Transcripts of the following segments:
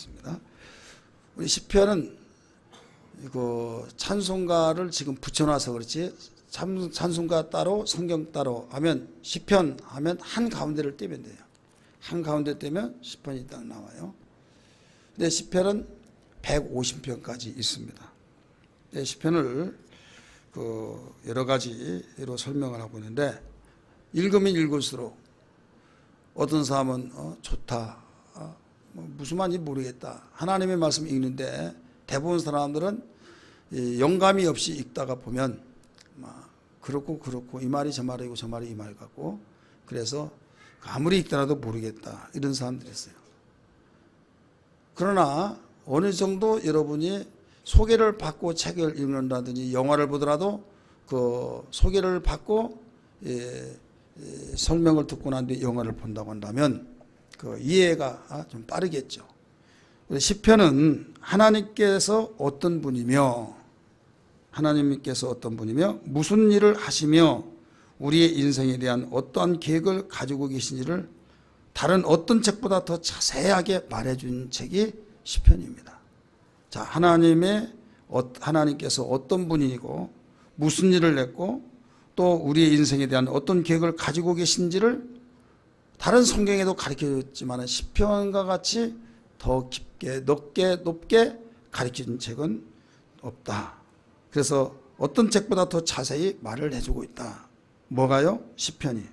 하겠습니다. 우리 시편은 이거 찬송가를 지금 붙여놔서 그렇지, 찬송가 따로 성경 따로 하면 시편 하면 한 가운데를 떼면 돼요. 한 가운데 떼면 시편이 딱 나와요. 근데 시편은 150편까지 있습니다. 시편을 여러 가지로 설명을 하고 있는데, 읽으면 읽을수록 어떤 사람은 좋다, 무슨 말인지 모르겠다, 하나님의 말씀 읽는데 대부분 사람들은 영감이 없이 읽다가 보면 그렇고 이 말이 저 말이고 저 말이 이 말 같고, 그래서 아무리 읽더라도 모르겠다, 이런 사람들이 있어요. 그러나 어느 정도 여러분이 소개를 받고 책을 읽는다든지 영화를 보더라도 그 소개를 받고 설명을 듣고 난 뒤에 영화를 본다고 한다면 그 이해가 좀 빠르겠죠. 시편은 하나님께서 어떤 분이며 무슨 일을 하시며 우리의 인생에 대한 어떠한 계획을 가지고 계신지를 다른 어떤 책보다 더 자세하게 말해준 책이 시편입니다. 자, 하나님께서 어떤 분이고 무슨 일을 했고 또 우리의 인생에 대한 어떤 계획을 가지고 계신지를 다른 성경에도 가르쳐줬지만 시편과 같이 더 깊게 높게 가르쳐준 책은 없다. 그래서 어떤 책보다 더 자세히 말을 해주고 있다. 뭐가요? 시편이.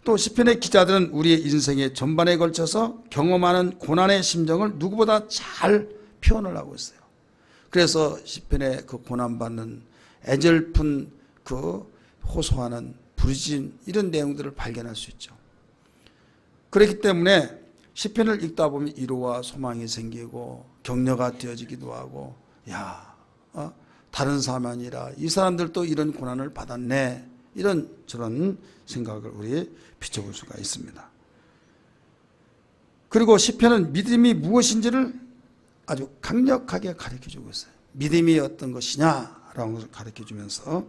또 시편의 기자들은 우리의 인생의 전반에 걸쳐서 경험하는 고난의 심정을 누구보다 잘 표현을 하고 있어요. 그래서 시편의 그 고난받는 애절픈 호소하는 부르짖은 이런 내용들을 발견할 수 있죠. 그렇기 때문에 시편을 읽다 보면 위로와 소망이 생기고 격려가 되어지기도 하고, 다른 사람이 아니라 이 사람들도 이런 고난을 받았네, 이런 저런 생각을 우리 비춰볼 수가 있습니다. 그리고 시편은 믿음이 무엇인지를 아주 강력하게 가르쳐주고 있어요. 믿음이 어떤 것이냐라고 가르쳐주면서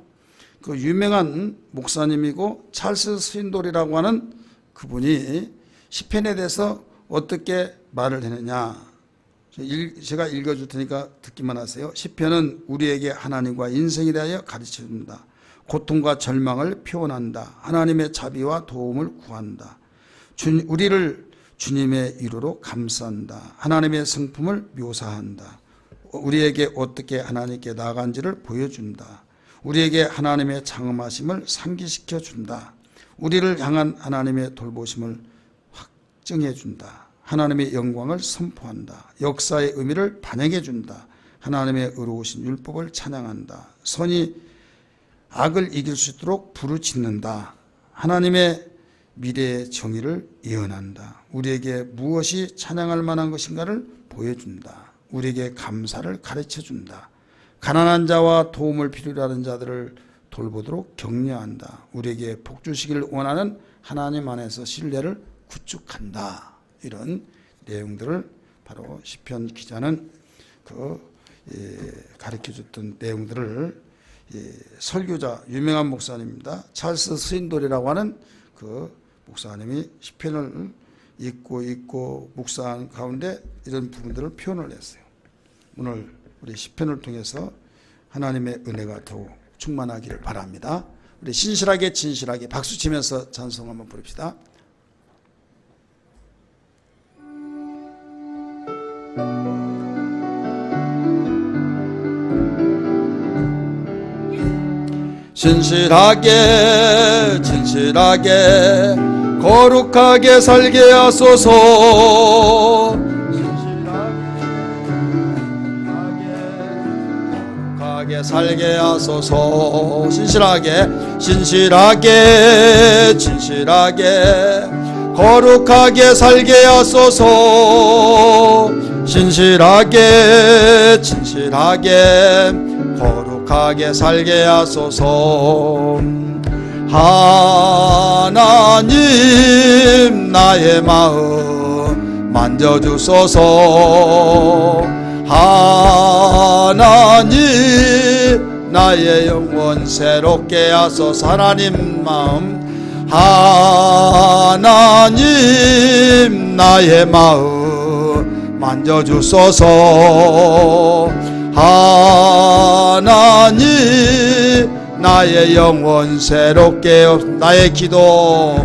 그 유명한 목사님이고 찰스 스윈돌이라고 하는 그분이 시편에 대해서 어떻게 말을 했느냐, 제가 읽어줄 테니까 듣기만 하세요. 시편은 우리에게 하나님과 인생에 대하여 가르쳐준다. 고통과 절망을 표현한다. 하나님의 자비와 도움을 구한다. 우리를 주님의 위로로 감싼다. 하나님의 성품을 묘사한다. 우리에게 어떻게 하나님께 나아간지를 보여준다. 우리에게 하나님의 장엄하심을 상기시켜 준다. 우리를 향한 하나님의 돌보심을 확증해 준다. 하나님의 영광을 선포한다. 역사의 의미를 반영해 준다. 하나님의 의로우신 율법을 찬양한다. 선이 악을 이길 수 있도록 부르짖는다. 하나님의 미래의 정의를 예언한다. 우리에게 무엇이 찬양할 만한 것인가를 보여준다. 우리에게 감사를 가르쳐준다. 가난한 자와 도움을 필요로 하는 자들을 돌보도록 격려한다. 우리에게 복 주시기를 원하는 하나님 안에서 신뢰를 구축한다. 이런 내용들을 바로 시편 기자는 가르쳐줬던 내용들을 설교자, 유명한 목사님입니다. 찰스 스윈돌이라고 하는 그 목사님이 시편을 읽고 묵상한 가운데 이런 부분들을 표현을 했어요. 오늘 우리 시편을 통해서 하나님의 은혜가 더욱 충만하기를 바랍니다. 우리 신실하게 진실하게 박수치면서 찬송 한번 부릅시다. 진실하게 거룩하게 살게 하소서. 거룩하게 살게 하소서. 진실하게 거룩하게 살게 하소서. 진실하게 거룩하게 살게 하소서. 하나님 나의 마음 만져주소서. 하나님 나의 영혼 새롭게 하소서. 하나님 마음, 하나님 나의 마음 만져주소서. 하나님 나의 영혼 새롭게 나의 기도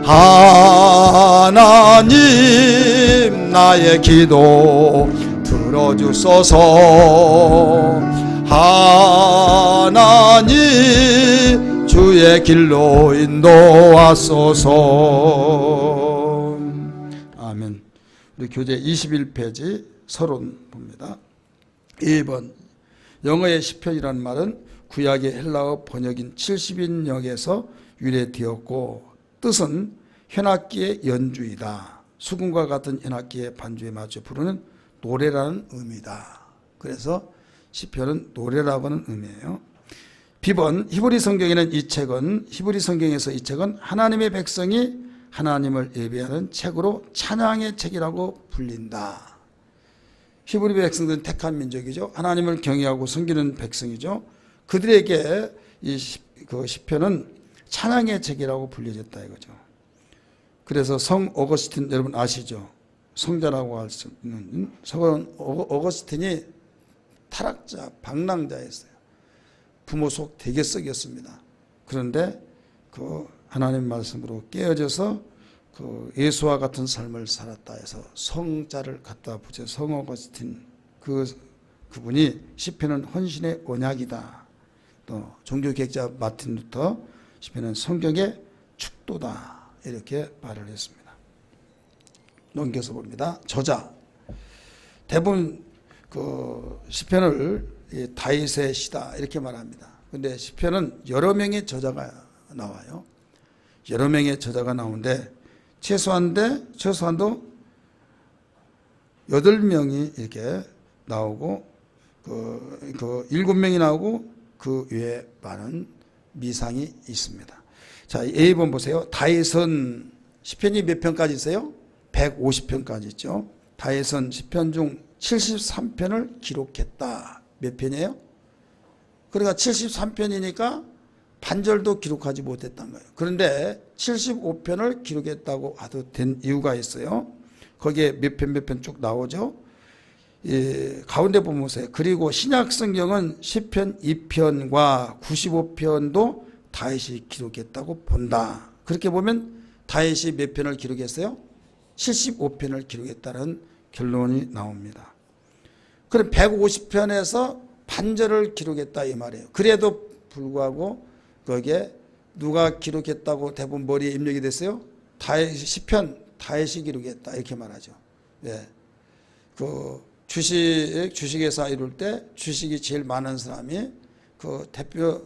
하나님 나의 기도 들어주소서. 하나님 주의 길로 인도하소서. 아멘. 우리 교재 21페이지 서론 봅니다. 2번 영어의 시편이라는 말은 구약의 헬라어 번역인 70인역에서 유래되었고 뜻은 현악기의 연주이다. 수금과 같은 현악기의 반주에 맞춰 부르는 노래라는 의미다. 그래서 시편은 노래라고 하는 의미예요. B번 히브리 성경에는 히브리 성경에서 이 책은 하나님의 백성이 하나님을 예배하는 책으로 찬양의 책이라고 불린다. 히브리 백성들은 택한 민족이죠. 하나님을 경외하고 섬기는 백성이죠. 그들에게 이 시편은 찬양의 책이라고 불려졌다 이거죠. 그래서 성 어거스틴 여러분 아시죠? 성자라고 할 수 있는 성 어거스틴이 타락자, 방랑자였어요. 부모 속 되게 썩였습니다. 그런데 그 하나님 말씀으로 깨어져서 그 예수와 같은 삶을 살았다 해서 성자를 갖다 붙여 성 어거스틴 그분이 시편은 헌신의 언약이다. 또 종교개혁자 마틴 루터 시편은 성경의 축도다 이렇게 말을 했습니다. 넘겨서 봅니다. 저자 대부분 그 시편을 다윗의 시다 이렇게 말합니다. 그런데 시편은 여러 명의 저자가 나와요. 여러 명의 저자가 나오는데 최소한도 8명이 이렇게 나오고 그 7명이 나오고 그 외에 많은 미상이 있습니다. 자, A번 보세요. 다윗은 시편이 몇 편까지 있어요? 150편까지 있죠. 다윗은 시편 중 73편을 기록했다. 몇 편이에요? 그러니까 73편이니까 반절도 기록하지 못했던 거예요. 그런데 75편을 기록했다고 하도 된 이유가 있어요. 거기에 몇 편 쭉 나오죠. 가운데 보면 보세요. 그리고 신약 성경은 시편 2편과 95편도 다윗이 기록했다고 본다. 그렇게 보면 다윗이 몇 편을 기록했어요? 75편을 기록했다는 결론이 나옵니다. 그럼 150편에서 반절을 기록했다 이 말이에요. 그래도 불구하고 거기에 누가 기록했다고 대부분 머리에 입력이 됐어요? 시편 다윗이 기록했다 이렇게 말하죠. 예. 그 주식회사 이룰 때 주식이 제일 많은 사람이 그 대표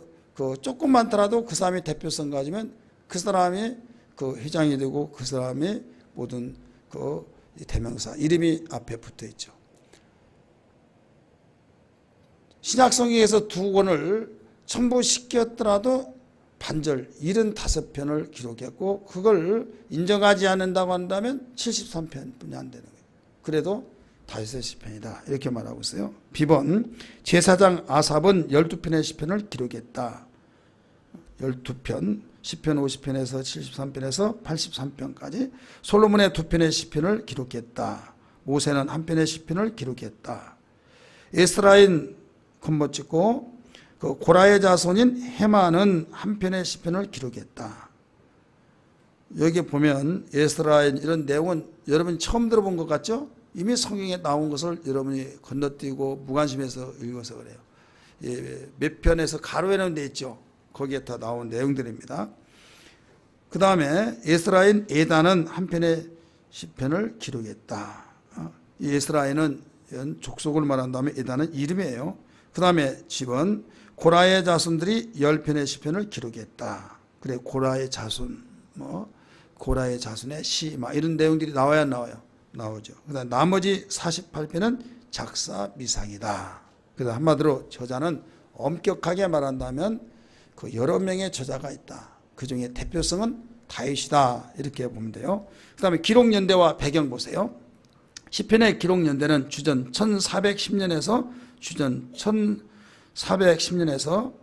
조금 많더라도 그 사람이 대표성 가지면 그 사람이 그 회장이 되고 그 사람이 모든 그 대명사 이름이 앞에 붙어 있죠. 신약성경에서 2권을 첨부시켰더라도 반절 75편을 기록했고 그걸 인정하지 않는다고 한다면 73편뿐이 안 되는 거예요. 그래도 다윗의 시편이다 이렇게 말하고 있어요. B번 제사장 아삽은 12편의 시편을 기록했다. 12편 시편 50편에서 73편에서 83편까지 솔로몬의 2편의 시편을 기록했다. 모세는 1편의 시편을 기록했다. 에스라인 건머찍고 그 고라의 자손인 헤만은 1편의 시편을 기록했다. 여기 보면 에스라인 이런 내용은 여러분이 처음 들어본 것 같죠? 이미 성경에 나온 것을 여러분이 건너뛰고 무관심해서 읽어서 그래요. 몇 편에서 가로에는 돼 있죠. 거기에 다 나온 내용들입니다. 그 다음에 에스라인 에단은 1편의 시편을 기록했다. 이 에스라인은 족속을 말한 다음에 에단은 이름이에요. 그 다음에 집은 고라의 자손들이 10편의 시편을 기록했다. 그래 고라의 자손, 고라의 자손의 시, 이런 내용들이 나와야 나와요. 나오죠. 그 다음 나머지 48편은 작사 미상이다. 그래서 한마디로 저자는 엄격하게 말한다면 그 여러 명의 저자가 있다. 그 중에 대표성은 다윗이다. 이렇게 보면 돼요. 그 다음에 기록연대와 배경 보세요. 시편의 기록연대는 주전 1410년에서 주전 1410년에서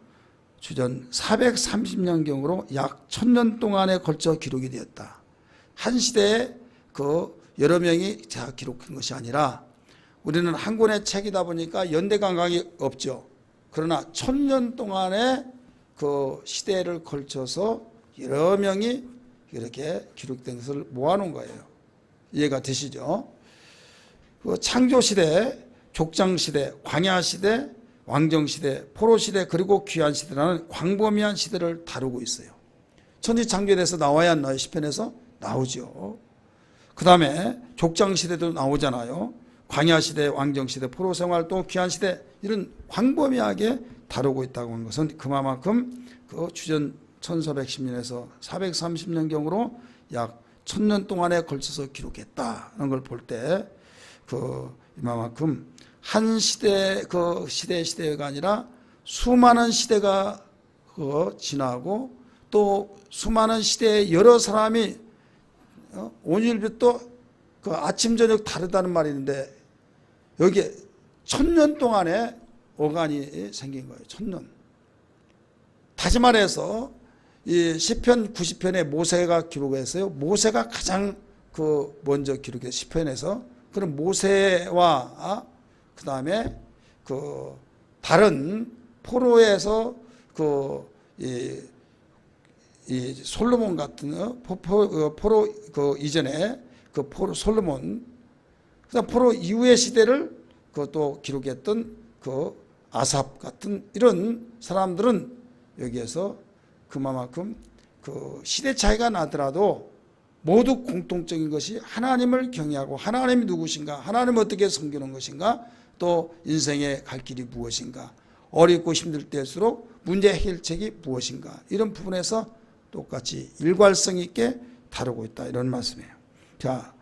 주전 430년경으로 약 1000년 동안에 걸쳐 기록이 되었다. 한 시대에 그 여러 명이 다 기록한 것이 아니라 우리는 한 권의 책이다 보니까 연대 감각이 없죠. 그러나 1000년 동안의 그 시대를 걸쳐서 여러 명이 이렇게 기록된 것을 모아놓은 거예요. 이해가 되시죠? 그 창조시대, 족장시대, 광야시대, 왕정시대, 포로시대, 그리고 귀환시대라는 광범위한 시대를 다루고 있어요. 천지창조에 대해서 나와야 안 나와요? 시편에서? 나오죠. 그 다음에 족장시대도 나오잖아요. 광야시대, 왕정시대, 포로생활, 또 귀환시대, 이런 광범위하게 다루고 있다고 하는 것은 그만큼 그 주전 1410년에서 430년경으로 약 1000년 동안에 걸쳐서 기록했다는 걸 볼 때 그 이만큼 한 시대, 그 시대가 아니라 수많은 시대가 지나고 또 수많은 시대에 여러 사람이 오늘부터 그 아침 저녁 다르다는 말이 있는데 여기에 1000년 동안에 어간이 생긴 거예요. 1000년. 다시 말해서 이 시편 90편에 모세가 기록했어요. 모세가 가장 그 먼저 기록해 시편에서. 그럼 모세와 그 다음에 그 다른 포로에서 이 솔로몬 같은 포로 그 이전에 그 포로 솔로몬, 그다음 포로 이후의 시대를 그것도 기록했던 그 아삽 같은 이런 사람들은 여기에서 그만큼 그 시대 차이가 나더라도 모두 공통적인 것이 하나님을 경외하고 하나님이 누구신가, 하나님을 어떻게 섬기는 것인가, 또 인생의 갈 길이 무엇인가, 어렵고 힘들 때일수록 문제 해결책이 무엇인가, 이런 부분에서 똑같이 일관성 있게 다루고 있다, 이런 말씀이에요. 자,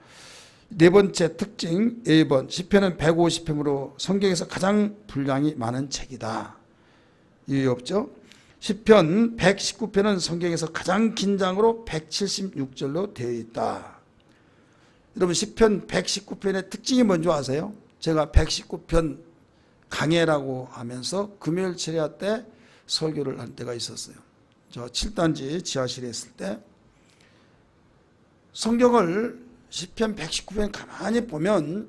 네 번째 특징 1번, 시편은 150편으로 성경에서 가장 분량이 많은 책이다. 이유 없죠? 시편 119편은 성경에서 가장 긴 장으로 176절로 되어 있다. 여러분 시편 119편의 특징이 뭔지 아세요? 제가 119편 강해라고 하면서 금요일 철야 때 설교를 한 때가 있었어요. 저 7단지 지하실에 있을 때 성경을 시편 119편 가만히 보면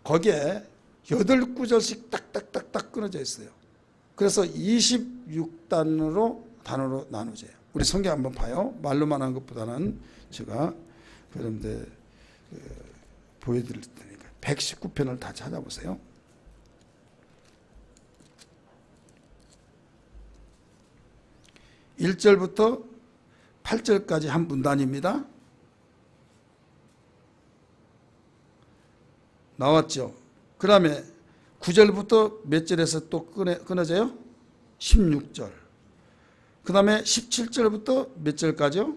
거기에 8구절씩 딱딱딱딱 끊어져 있어요. 그래서 26단으로 단어로 나누어져요. 우리 성경 한번 봐요. 말로만 한 것보다는 제가 여러분들 보여드릴 테니까 119편을 다 찾아보세요. 1절부터 8절까지 한 문단입니다. 나왔죠. 그 다음에 9절부터 몇 절에서 또 끊어져요? 16절. 그 다음에 17절부터 몇 절까지요?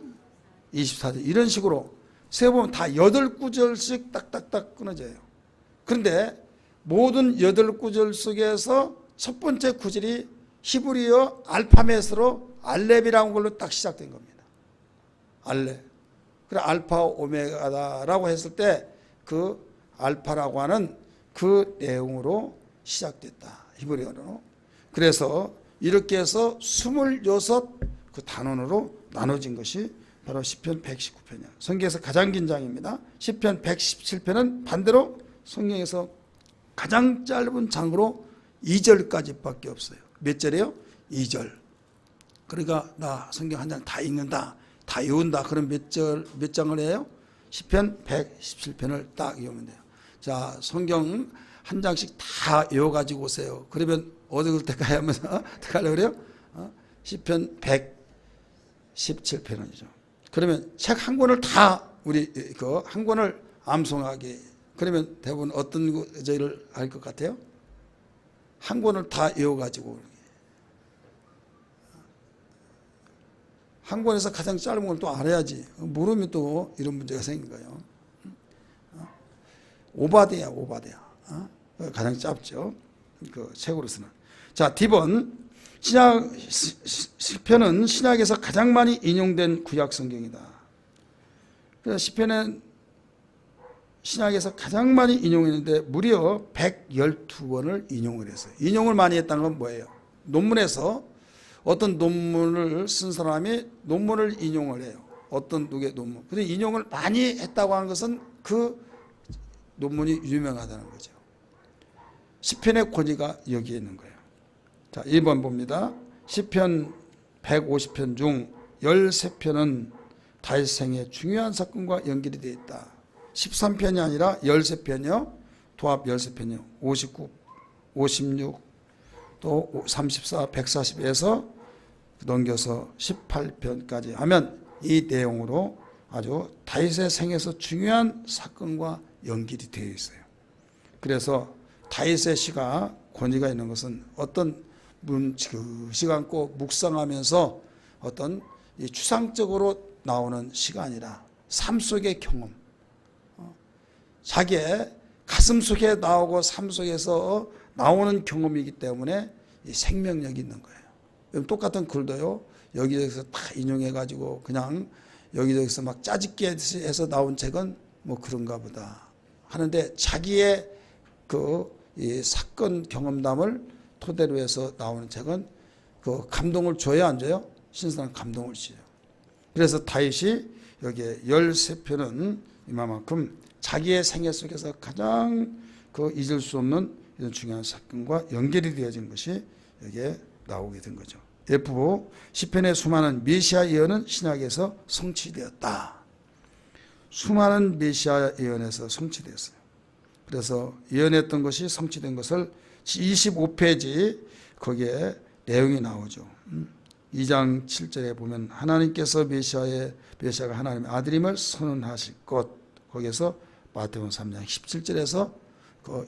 24절. 이런 식으로 세보면 다 8구절씩 딱딱딱 끊어져요. 그런데 모든 8구절 속에서 첫 번째 구절이 히브리어 알파벳으로 알렙이라는 걸로 딱 시작된 겁니다. 알렙. 그래 알파 오메가다라고 했을 때 그 알파라고 하는 그 내용으로 시작됐다. 히브리어로. 그래서 이렇게 해서 26그 단원으로 나눠진 것이 바로 시편 119편이에요. 성경에서 가장 긴 장입니다. 시편 117편은 반대로 성경에서 가장 짧은 장으로 2절까지밖에 없어요. 몇 절이에요? 2절. 그러니까 나 성경 한 장 다 읽는다, 다 외운다. 그럼 몇 장을 해요? 시편 117편을 딱 외우면 돼요. 자, 성경 한 장씩 다 외워가지고 오세요. 그러면 어디 갈 때까지 하면서 가려고 그래요? 시편 117편이죠. 그러면 책 한 권을 다 우리 그 한 권을 암송하게 그러면 대부분 어떤 저희를 알 것 같아요? 한 권을 다 외워가지고 한 권에서 가장 짧은 걸 또 알아야지. 모르면 또 이런 문제가 생긴 거예요. 오바데야. 가장 짧죠. 그 책으로서는. 자, D번. 시편은 신약에서 가장 많이 인용된 구약 성경이다. 그래서 시편은 신약에서 가장 많이 인용했는데 무려 112번을 인용을 했어요. 인용을 많이 했다는 건 뭐예요? 논문에서 어떤 논문을 쓴 사람이 논문을 인용을 해요. 어떤 누구의 논문. 근데 인용을 많이 했다고 하는 것은 그 논문이 유명하다는 거죠. 시편의 권위가 여기에 있는 거예요. 자, 1번 봅니다. 시편 150편 중 13편은 다윗 생의 중요한 사건과 연결이 되어 있다. 13편이 아니라 13편이요. 도합 13편이요. 59, 56, 또 34, 140에서 넘겨서 18편까지 하면 이 내용으로 아주 다윗의 생에서 중요한 사건과 연결이 되어 있어요. 그래서 다윗의 시가 권위가 있는 것은 어떤 시간 꼭 묵상하면서 어떤 이 추상적으로 나오는 시가 아니라 삶 속의 경험, 자기의 가슴 속에 나오고 삶 속에서 나오는 경험이기 때문에 이 생명력이 있는 거예요. 똑같은 글도요, 여기저기서 다 인용해가지고 그냥 여기저기서 막 짜집기 해서 나온 책은 뭐 그런가 보다 하는데, 자기의 이 사건 경험담을 토대로 해서 나오는 책은 그 감동을 줘야 안 줘요? 신선한 감동을 줘요. 그래서 다윗이 여기에 13편은 이만큼 자기의 생애 속에서 가장 잊을 수 없는 이런 중요한 사건과 연결이 되어진 것이 여기에 나오게 된 거죠. F, 시편의 수많은 메시아 예언은 신약에서 성취되었다. 수많은 메시아 예언에서 성취되었어요. 그래서 예언했던 것이 성취된 것을 25페이지 거기에 내용이 나오죠. 2장 7절에 보면 하나님께서 메시아가 하나님의 아들임을 선언하실 것, 거기에서 마태복음 3장 17절에서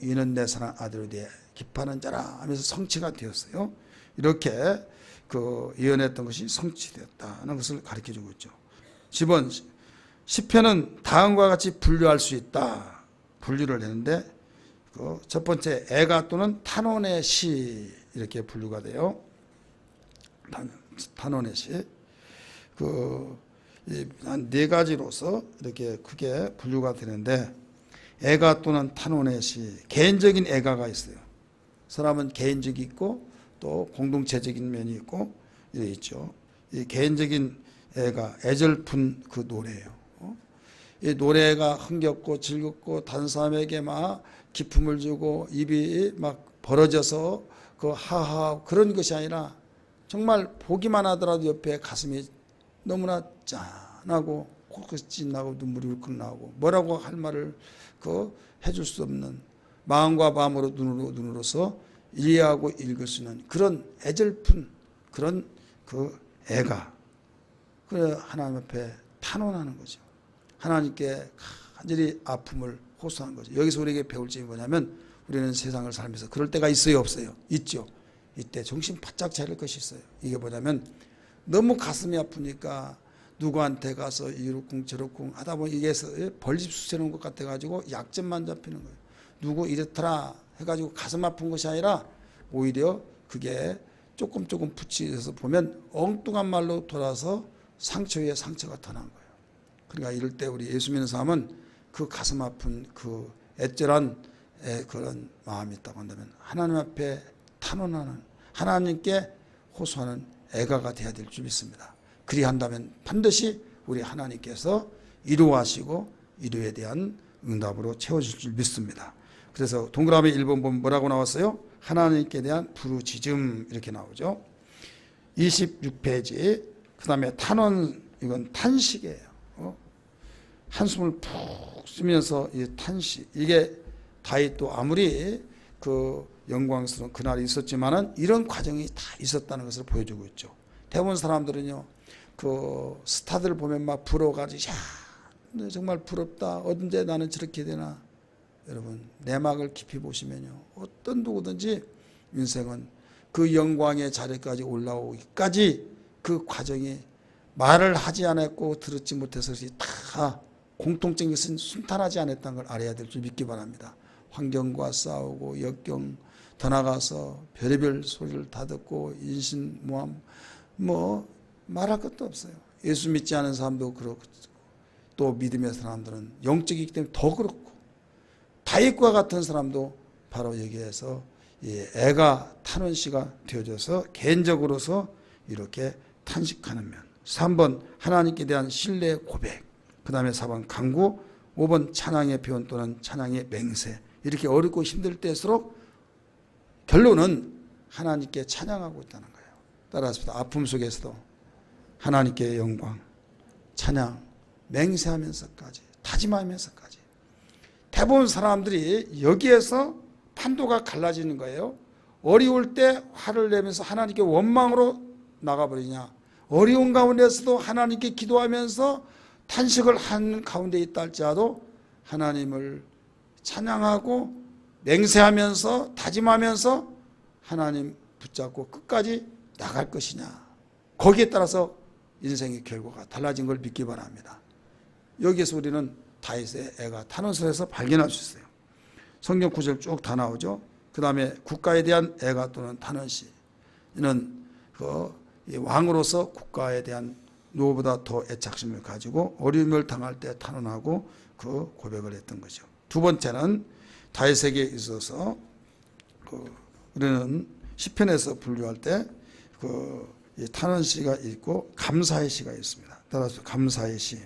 이는 내 사랑하는 아들에 대해 기뻐하는 자라 하면서 성취가 되었어요. 이렇게 예언했던 것이 성취되었다는 것을 가르쳐주고 있죠. 집은 시편은 다음과 같이 분류할 수 있다. 분류를 했는데 첫 번째 애가 또는 탄원의 시 이렇게 분류가 돼요. 탄원의 시 한 네 가지로서 이렇게 크게 분류가 되는데, 애가 또는 탄원의 시, 개인적인 애가가 있어요. 사람은 개인적이 있고 또 공동체적인 면이 있고 이래 있죠. 이 개인적인 애가 애절픈 그 노래예요. 이 노래가 흥겹고 즐겁고 다른 사람에게 막 기쁨을 주고 입이 막 벌어져서 하하 그런 것이 아니라 정말 보기만 하더라도 옆에 가슴이 너무나 짠하고 코끝이 나고 눈물이 울컥 나오고 뭐라고 할 말을 해줄 수 없는, 마음과 마음으로 눈으로서 이해하고 읽을 수 있는 그런 애절픈 그런 애가 하나님 앞에 탄원하는 거죠. 하나님께 간절히 아픔을 호소하는 거죠. 여기서 우리에게 배울 점이 뭐냐면, 우리는 세상을 살면서 그럴 때가 있어요, 없어요? 있죠. 이때 정신 바짝 차릴 것이 있어요. 이게 뭐냐면, 너무 가슴이 아프니까 누구한테 가서 이렇쿵 저렇쿵 하다 보면 이게 벌집 수세는 것 같아가지고 약점만 잡히는 거예요. 누구 이렇더라 해가지고 가슴 아픈 것이 아니라 오히려 그게 조금 붙이서 보면 엉뚱한 말로 돌아서 상처 위에 상처가 더 난 거예요. 그러니까 이럴 때 우리 예수 믿는 사람은 그 가슴 아픈 애절한 그런 마음이 있다고 한다면 하나님 앞에 탄원하는, 하나님께 호소하는 애가가 되어야 될 줄 믿습니다. 그리한다면 반드시 우리 하나님께서 이루하시고 이루에 대한 응답으로 채워줄 줄 믿습니다. 그래서 동그라미 1번 보면 뭐라고 나왔어요? 하나님께 대한 부르짖음 이렇게 나오죠. 26페이지 그 다음에 탄원, 이건 탄식이에요. 한숨을 푹 쉬면서 이 탄식, 이게 다윗도 아무리 영광스러운 그날이 있었지만은 이런 과정이 다 있었다는 것을 보여주고 있죠. 대부분 사람들은요, 스타들을 보면 막 부러워가지고, 야, 정말 부럽다. 언제 나는 저렇게 되나. 여러분, 내막을 깊이 보시면요, 어떤 누구든지 인생은 그 영광의 자리까지 올라오기까지 그 과정이 말을 하지 않았고 들었지 못해서 다 공통적인 것은 순탄하지 않았다는 걸 알아야 될 줄 믿기 바랍니다. 환경과 싸우고 역경, 더 나가서 별의별 소리를 다 듣고 인신모함, 말할 것도 없어요. 예수 믿지 않은 사람도 그렇고 또 믿음의 사람들은 영적이기 때문에 더 그렇고, 다윗과 같은 사람도 바로 여기에서 애가 탄원시가 되어져서 개인적으로서 이렇게 탄식하는 면. 3번 하나님께 대한 신뢰 고백, 그 다음에 4번 간구, 5번 찬양의 표현 또는 찬양의 맹세. 이렇게 어렵고 힘들 때일수록 결론은 하나님께 찬양하고 있다는 거예요. 따라서 아픔 속에서도 하나님께 영광, 찬양, 맹세하면서까지, 다짐하면서까지. 대부분 사람들이 여기에서 판도가 갈라지는 거예요. 어려울 때 화를 내면서 하나님께 원망으로 나가버리냐, 어려운 가운데서도 하나님께 기도하면서 탄식을 한 가운데 있다 할지라도 하나님을 찬양하고 맹세하면서 다짐하면서 하나님 붙잡고 끝까지 나갈 것이냐, 거기에 따라서 인생의 결과가 달라진 걸 믿기 바랍니다. 여기에서 우리는 다윗의 애가 탄원서에서 발견할 수 있어요. 성경 구절 쭉 다 나오죠. 그 다음에 국가에 대한 애가 또는 탄원시. 이는 왕으로서 국가에 대한 누구보다 더 애착심을 가지고 어려움을 당할 때 탄원하고 그 고백을 했던 거죠. 두 번째는 다윗에게 있어서 우리는 시편에서 분류할 때 탄원시가 있고 감사의 시가 있습니다. 따라서 감사의 시.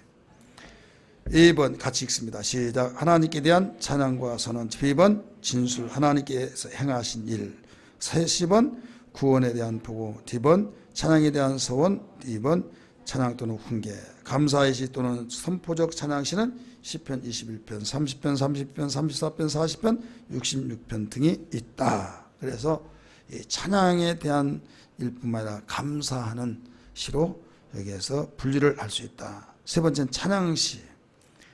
1번 같이 읽습니다. 시작. 하나님께 대한 찬양과 선언. 2번 진술. 하나님께서 행하신 일. 30번 구원에 대한 보고. D번 찬양에 대한 서원. D번 찬양 또는 훈계. 감사의 시 또는 선포적 찬양시는 시편 21편, 30편, 30편, 34편, 40편, 66편 등이 있다. 그래서 이 찬양에 대한 일뿐만 아니라 감사하는 시로 여기에서 분리를 할 수 있다. 세 번째는 찬양시.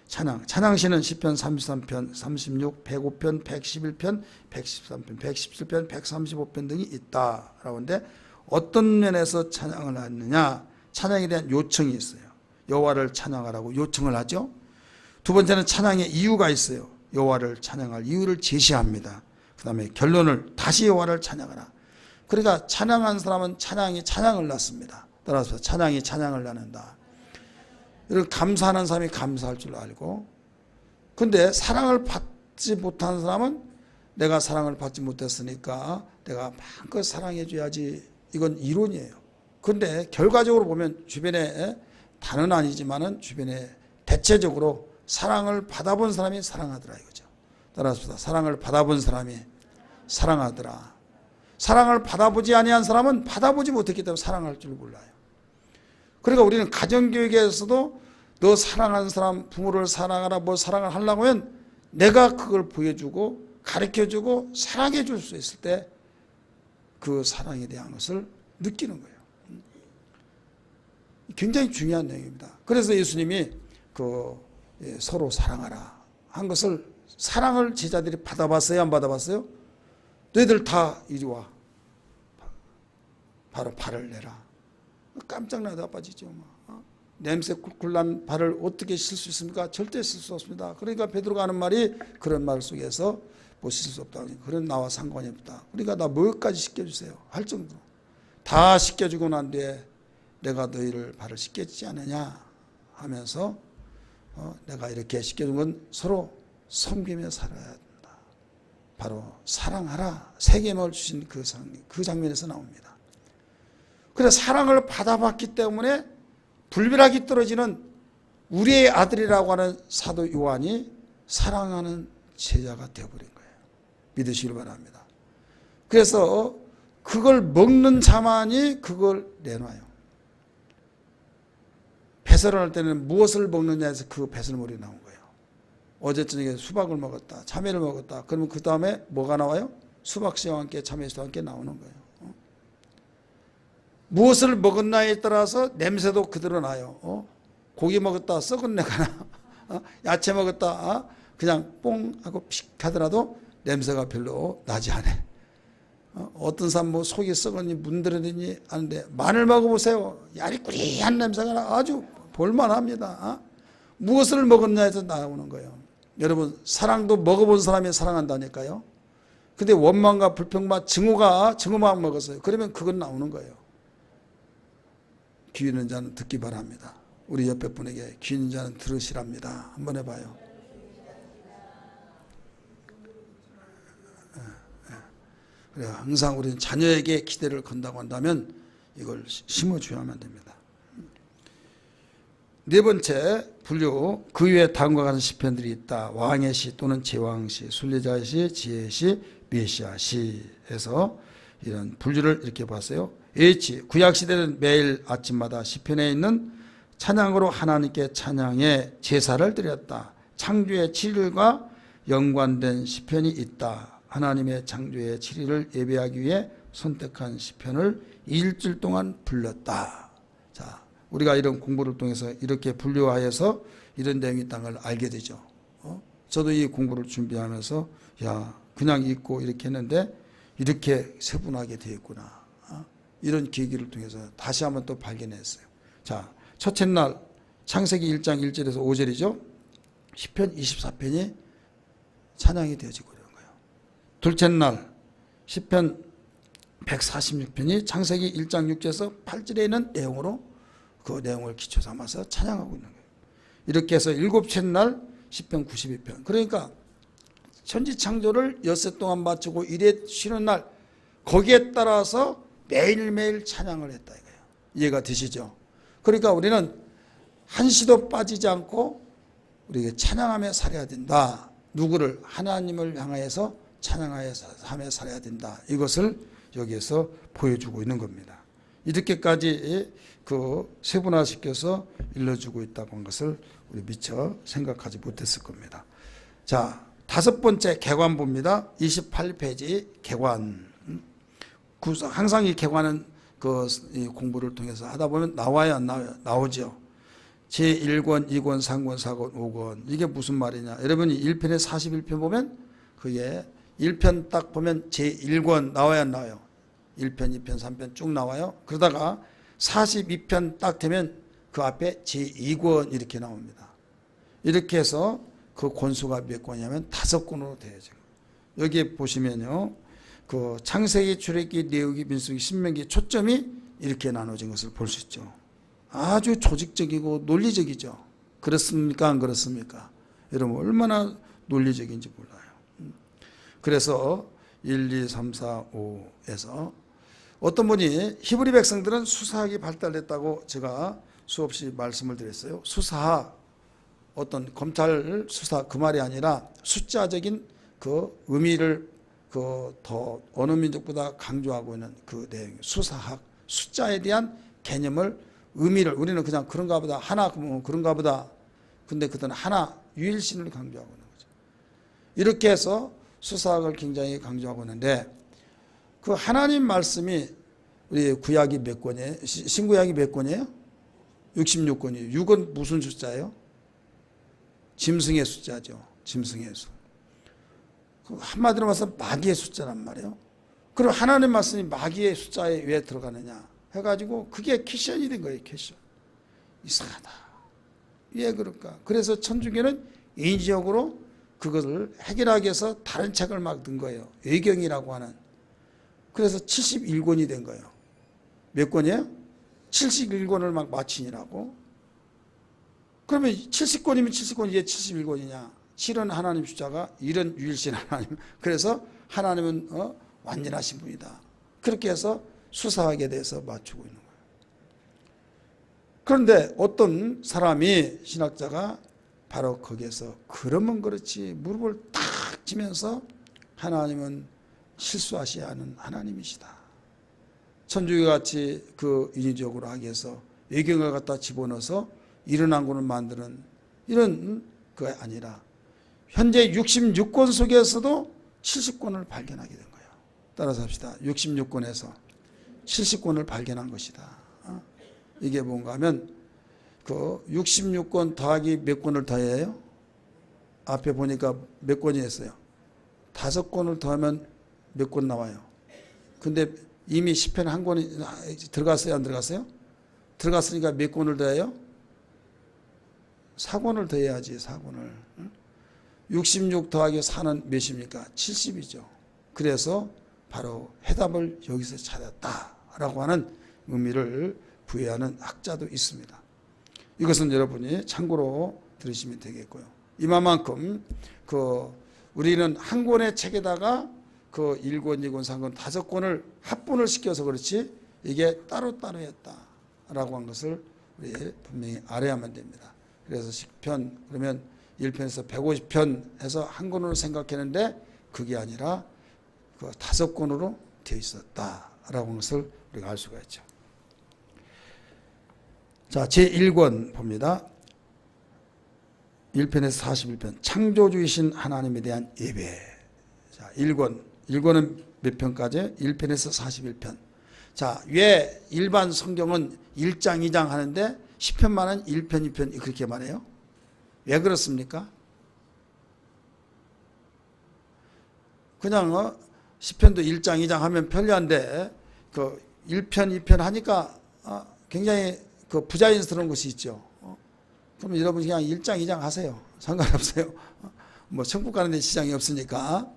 찬양시는 시편 33편, 36, 105편, 111편, 113편, 117편, 135편 등이 있다라고 하는데 어떤 면에서 찬양을 하느냐, 찬양에 대한 요청이 있어요. 여호와를 찬양하라고 요청을 하죠. 두 번째는 찬양의 이유가 있어요. 여호와를 찬양할 이유를 제시합니다. 그 다음에 결론을 다시 여호와를 찬양하라. 그러니까 찬양한 사람은 찬양을 낳습니다. 따라서 찬양이 찬양을 낳는다. 이렇게 감사하는 사람이 감사할 줄 알고, 근데 사랑을 받지 못한 사람은 내가 사랑을 받지 못했으니까 내가 마음껏 사랑해 줘야지, 이건 이론이에요. 근데 결과적으로 보면 주변에, 다는 아니지만은 주변에 대체적으로 사랑을 받아본 사람이 사랑하더라 이거죠. 따라서 사랑을 받아본 사람이 사랑하더라. 사랑을 받아보지 아니한 사람은 받아보지 못했기 때문에 사랑할 줄 몰라요. 그러니까 우리는 가정교육에서도 너 사랑하는 사람, 부모를 사랑하라, 뭐 사랑을 하려고 하면 내가 그걸 보여주고 가르쳐주고 사랑해 줄 수 있을 때 그 사랑에 대한 것을 느끼는 거예요. 굉장히 중요한 내용입니다. 그래서 예수님이 서로 사랑하라 한 것을, 사랑을 제자들이 받아봤어요, 안 받아봤어요? 너희들 다 이리 와. 바로 발을 내라. 깜짝 나빠지죠. 냄새 꿀꿀 난 발을 어떻게 씻을 수 있습니까? 절대 씻을 수 없습니다. 그러니까 베드로가 하는 말이 그런 말 속에서 뭐 씻을 수 없다. 그런 나와 상관이 없다. 그러니까 나 뭐까지 씻겨주세요 할 정도로. 다 씻겨주고 난 뒤에 내가 너희를 발을 씻겨주지 않느냐 하면서 내가 이렇게 씻겨준 건 서로 섬기며 살아야 된다. 바로 사랑하라. 세 계명을 주신 그 장면에서 나옵니다. 그래서 사랑을 받아봤기 때문에 불멸하기 떨어지는 우리의 아들이라고 하는 사도 요한이 사랑하는 제자가 되어버린 거예요. 믿으시길 바랍니다. 그래서 그걸 먹는 자만이 그걸 내놔요. 배설할 때는 무엇을 먹느냐에서 그 배설물이 나온 거예요. 어제 저녁에 수박을 먹었다, 참외를 먹었다. 그러면 그 다음에 뭐가 나와요? 수박씨와 함께 참외씨와 함께 나오는 거예요. 무엇을 먹었나에 따라서 냄새도 그대로 나요. 고기 먹었다 썩은 내가 나, 야채 먹었다 그냥 뽕 하고 픽 하더라도 냄새가 별로 나지 않아. 어떤 사람 뭐 속이 썩었니 문드러지니 하는데 마늘 먹어보세요. 야리꾸리한 냄새가 나. 아주 볼만합니다. 무엇을 먹었냐에서 나오는 거예요. 여러분, 사랑도 먹어본 사람이 사랑한다니까요. 근데 원망과 불평과 증오만 먹었어요. 그러면 그건 나오는 거예요. 귀 있는 자는 듣기 바랍니다. 우리 옆에 분에게 귀 있는 자는 들으시랍니다. 한번 해봐요. 그래, 항상 우리는 자녀에게 기대를 건다고 한다면 이걸 심어줘야만 됩니다. 네 번째 분류, 그 외에 다음과 같은 시편들이 있다. 왕의 시 또는 제왕시, 순례자의 시, 지혜의 시, 메시아 시에서 이런 분류를 이렇게 봤어요. H, 구약시대는 매일 아침마다 시편에 있는 찬양으로 하나님께 찬양의 제사를 드렸다. 창조의 7일과 연관된 시편이 있다. 하나님의 창조의 7일을 예배하기 위해 선택한 시편을 일주일 동안 불렀다. 자, 우리가 이런 공부를 통해서 이렇게 분류하여서 이런 내용이 있다는 걸 알게 되죠. 저도 이 공부를 준비하면서 그냥 읽고 이렇게 했는데 이렇게 세분하게 되어 있구나. 이런 계기를 통해서 다시 한번 또 발견했어요. 자, 첫째 날 창세기 1장 1절에서 5절이죠. 시편 24편이 찬양이 되어지고 이런 거예요. 둘째 날 시편 146편이 창세기 1장 6절에서 8절에 있는 내용으로 그 내용을 기초 삼아서 찬양하고 있는 거예요. 이렇게 해서 일곱째 날 시편 92편. 그러니까 천지 창조를 엿새 동안 마치고 일에 쉬는 날 거기에 따라서 매일매일 찬양을 했다 이거예요. 이해가 되시죠? 그러니까 우리는 한시도 빠지지 않고 우리에게 찬양하며 살아야 된다. 누구를? 하나님을 향하여서 찬양하며 살아야 된다. 이것을 여기에서 보여주고 있는 겁니다. 이렇게까지 그 세분화시켜서 일러주고 있다고 하는 것을 우리 미처 생각하지 못했을 겁니다. 자, 다섯 번째 개관 봅니다. 28페이지 개관. 항상 이 개관은 이 공부를 통해서 하다 보면 나와요, 안 나와요? 나오죠. 제1권, 2권, 3권, 4권, 5권. 이게 무슨 말이냐? 여러분이 1편에 41편 보면 그게 1편 딱 보면 제1권 나와요, 안 나와요? 1편, 2편, 3편 쭉 나와요. 그러다가 42편 딱 되면 그 앞에 제2권 이렇게 나옵니다. 이렇게 해서 그 권수가 몇 권이냐면 5권으로 되어져. 여기 보시면요. 그 창세기, 출애굽기, 레위기, 민수기, 신명기 초점이 이렇게 나눠진 것을 볼 수 있죠. 아주 조직적이고 논리적이죠. 그렇습니까? 안 그렇습니까? 여러분 얼마나 논리적인지 몰라요. 그래서 1, 2, 3, 4, 5에서 어떤 분이 히브리 백성들은 수사학이 발달했다고 제가 수없이 말씀을 드렸어요. 수사학, 어떤 검찰 수사 그 말이 아니라 숫자적인 그 의미를 더 어느 민족보다 강조하고 있는 그 내용, 수사학, 숫자에 대한 개념을 의미를 우리는 그냥 그런가 보다 하나 그런가 보다. 근데 그들은 하나 유일신을 강조하고 있는 거죠. 이렇게 해서 수사학을 굉장히 강조하고 있는데 그 하나님 말씀이 우리 구약이 몇 권이에요? 신구약이 몇 권이에요? 66권이에요. 6은 무슨 숫자예요? 짐승의 숫자죠. 짐승의 수. 한마디로 말해서 마귀의 숫자란 말이에요. 그럼 하나님 말씀이 마귀의 숫자에 왜 들어가느냐 해가지고 그게 퀘션이 된 거예요. 퀘션. 이상하다. 왜 그럴까? 그래서 천주교는 인지적으로 그것을 해결하기 위해서 다른 책을 막 든 거예요. 외경이라고 하는. 그래서 71권이 된 거예요. 몇 권이에요? 71권을 막 마치니라고. 그러면 70권이면 70권 이게 71권이냐? 7은 하나님 숫자가 1은 유일신 하나님. 그래서 하나님은 완전하신 분이다. 그렇게 해서 수사학에 대해서 맞추고 있는 거예요. 그런데 어떤 사람이 신학자가 바로 거기에서 그러면 그렇지 무릎을 탁 치면서 하나님은 실수하셔야 하는 하나님이시다. 천주교같이 그 인위적으로 하기 위해서 외경을 갖다 집어넣어서 71권을 만드는 이런 거 아니라 현재 66권 속에서도 70권을 발견하게 된 거예요. 따라서 합시다. 66권에서 70권을 발견한 것이다. 이게 뭔가 하면 그 66권 더하기 몇 권을 더해요? 앞에 보니까 몇 권이 했어요? 5권을 더하면 몇 권 나와요? 근데 이미 시편 한 권이 들어갔어요? 안 들어갔어요? 들어갔으니까 몇 권을 더해요? 4권을 더해야지. 4권을. 66 더하기 4는 몇입니까? 70이죠. 그래서 바로 해답을 여기서 찾았다라고 하는 의미를 부여하는 학자도 있습니다. 이것은 여러분이 참고로 들으시면 되겠고요. 이만큼 우리는 한 권의 책에다가 1권, 2권, 3권, 5권을 합본을 시켜서 그렇지 이게 따로따로 했다라고 한 것을 우리 분명히 알아야만 됩니다. 그래서 시편 그러면 1편에서 150편 해서 한 권으로 생각했는데 그게 아니라 그 5권으로 되어 있었다라고 하는 것을 우리가 알 수가 있죠. 자, 제1권 봅니다. 1편에서 41편 창조주이신 하나님에 대한 예배. 자, 1권은 몇 편까지? 1편에서 41편. 자, 왜 일반 성경은 1장 2장 하는데 10편만은 1편 2편 그렇게 말해요? 왜 그렇습니까? 그냥 10편도 1장 2장 하면 편리한데 그 1편 2편 하니까 굉장히 그 부자연스러운 것이 있죠. 그럼 여러분 그냥 1장 2장 하세요. 상관없어요. 뭐 천국 가는 데 지장이 없으니까.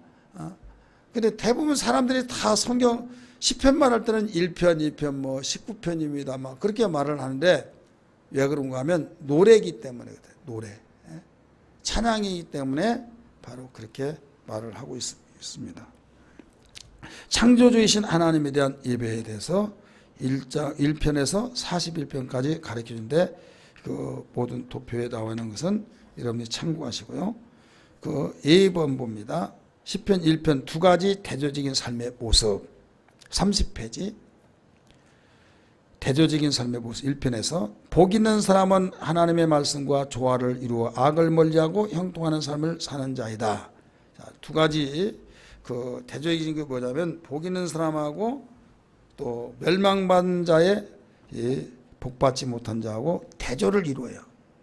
근데 대부분 사람들이 다 성경 10편만 할 때는 1편, 2편, 뭐 19편입니다. 막 그렇게 말을 하는데 왜 그런가 하면 노래이기 때문에 그래요. 노래. 찬양이기 때문에 바로 그렇게 말을 하고 있습니다. 창조주이신 하나님에 대한 예배에 대해서 1편에서 41편까지 가르쳐 주는데 그 모든 도표에 나와 있는 것은 여러분이 참고하시고요. 그 A번 봅니다. 10편 1편 두 가지 대조적인 삶의 모습 30페이지 대조적인 삶의 모습 1편에서 복 있는 사람은 하나님의 말씀과 조화를 이루어 악을 멀리하고 형통하는 삶을 사는 자이다. 자, 두 가지 그 대조적인 게 뭐냐면 복 있는 사람하고 또 멸망받은 자의 복받지 못한 자하고 대조를 이루어요.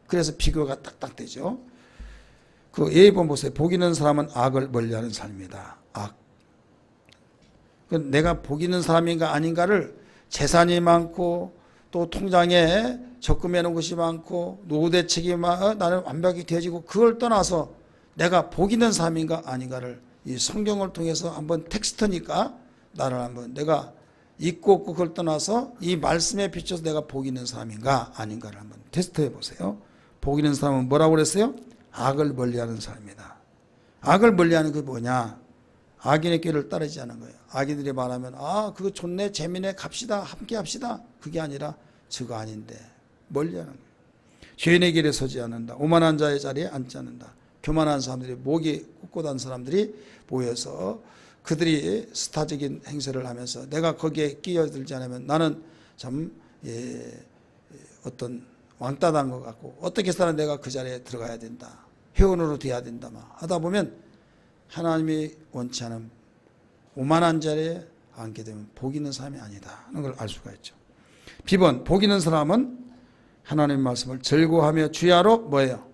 그래서 비교가 딱딱 되죠. 그 A번 보세요. 복 있는 사람은 악을 멀리하는 삶이다. 악. 내가 복 있는 사람인가 아닌가를 재산이 많고 또 통장에 적금해 놓은 것이 많고 노후 대책이 나는 완벽히 되어지고 그걸 떠나서 내가 복 있는 사람인가 아닌가를 이 성경을 통해서 한번 텍스트니까 나를 한번 내가 있고 없고 그걸 떠나서 이 말씀에 비춰서 내가 복 있는 사람인가 아닌가를 한번 테스트해 보세요. 복 있는 사람은 뭐라고 그랬어요? 악을 멀리하는 사람이다. 악을 멀리하는 게 뭐냐? 악인의 길을 따르지 않은 거예요. 악인들이 말하면 그거 좋네 재미네 갑시다 함께 합시다. 그게 아니라 저거 아닌데 멀리하는 거예요. 죄인의 길에 서지 않는다. 오만한 자의 자리에 앉지 않는다. 교만한 사람들이 목이 꼿꼿한 사람들이 모여서 그들이 스타적인 행세를 하면서 내가 거기에 끼어들지 않으면 나는 참 어떤 왕따단 것 같고 어떻게 해서는 내가 그 자리에 들어가야 된다. 회원으로 돼야 된다. 막 하다 보면 하나님이 원치 않은 오만한 자리에 앉게 되면 복 있는 사람이 아니다 하는 걸 알 수가 있죠. B번 복 있는 사람은 하나님의 말씀을 즐거워하며 주야로 뭐예요?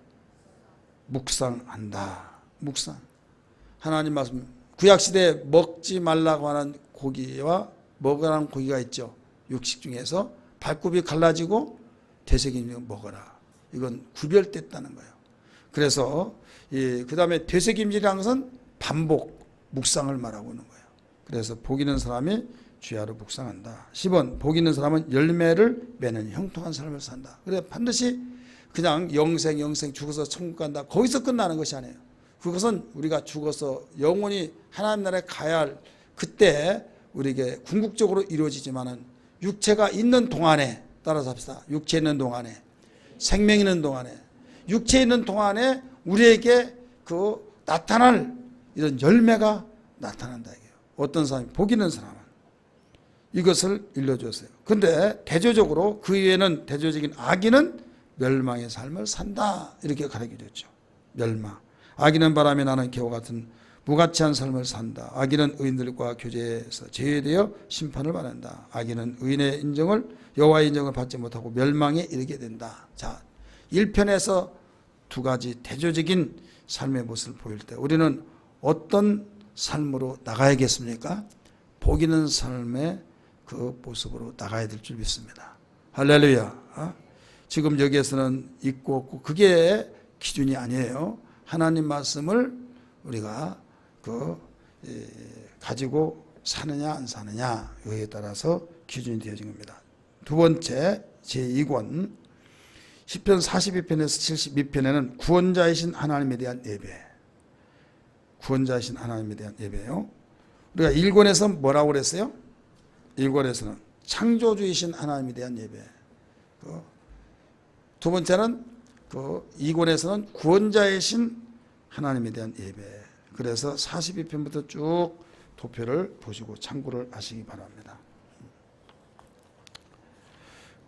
묵상한다. 묵상. 하나님 말씀 구약시대에 먹지 말라고 하는 고기와 먹으라는 고기가 있죠. 육식 중에서 발굽이 갈라지고 되새김을 먹어라. 이건 구별됐다는 거예요. 그래서 그 다음에 되새김질이라는 것은 반복 묵상을 말하고 있는 거예요. 그래서 복 있는 사람이 주야로 묵상한다. 10번 복 있는 사람은 열매를 맺는 형통한 삶을 산다. 그래 반드시 그냥 영생 죽어서 천국 간다. 거기서 끝나는 것이 아니에요. 그것은 우리가 죽어서 영원히 하나님 나라에 가야 할 그때 우리에게 궁극적으로 이루어지지만은 육체가 있는 동안에 따라서 합시다. 육체 있는 동안에 생명 있는 동안에 육체 있는 동안에 우리에게 그 나타날 이런 열매가 나타난다 이게요. 어떤 사람이 복 있는 사람은 이것을 일러주었어요. 그런데 대조적으로 그 이외에는 대조적인 악인은 멸망의 삶을 산다 이렇게 가르쳐줬죠. 멸망. 악인은 바람이 나는 개와 같은 무가치한 삶을 산다. 악인은 의인들과 교제해서 제외되어 심판을 받는다. 악인은 의인의 인정을 여호와의 인정을 받지 못하고 멸망에 이르게 된다. 자, 1편에서 두 가지 대조적인 삶의 모습을 보일 때 우리는 어떤 삶으로 나가야겠습니까? 복 있는 삶의 그 모습으로 나가야 될 줄 믿습니다. 할렐루야. 지금 여기에서는 있고 없고 그게 기준이 아니에요. 하나님 말씀을 우리가 가지고 사느냐 안 사느냐 여기에 따라서 기준이 되어진 겁니다. 두 번째 제2권 10편 42편에서 72편에는 구원자이신 하나님에 대한 예배. 구원자이신 하나님에 대한 예배예요. 우리가 1권에서 뭐라고 그랬어요? 1권에서는 창조주이신 하나님에 대한 예배. 두 번째는 그 2권에서는 구원자의 신 하나님에 대한 예배. 그래서 42편부터 쭉 도표를 보시고 참고를 하시기 바랍니다.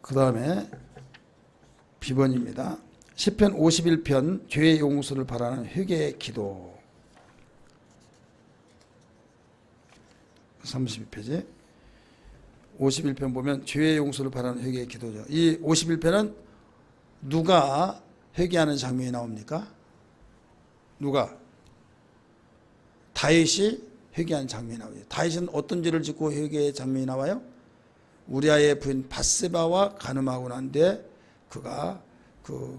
그 다음에 비번입니다. 시편 51편 죄의 용서를 바라는 회개의 기도. 32페이지 51편 보면 죄의 용서를 바라는 회개의 기도죠. 이 51편은 누가 회개하는 장면이 나옵니까? 누가? 다윗이 회개하는 장면이 나와요. 다윗은 어떤 죄를 짓고 회개의 장면이 나와요? 우리아의 부인 밧세바와 간음하고 난 뒤에 그가 그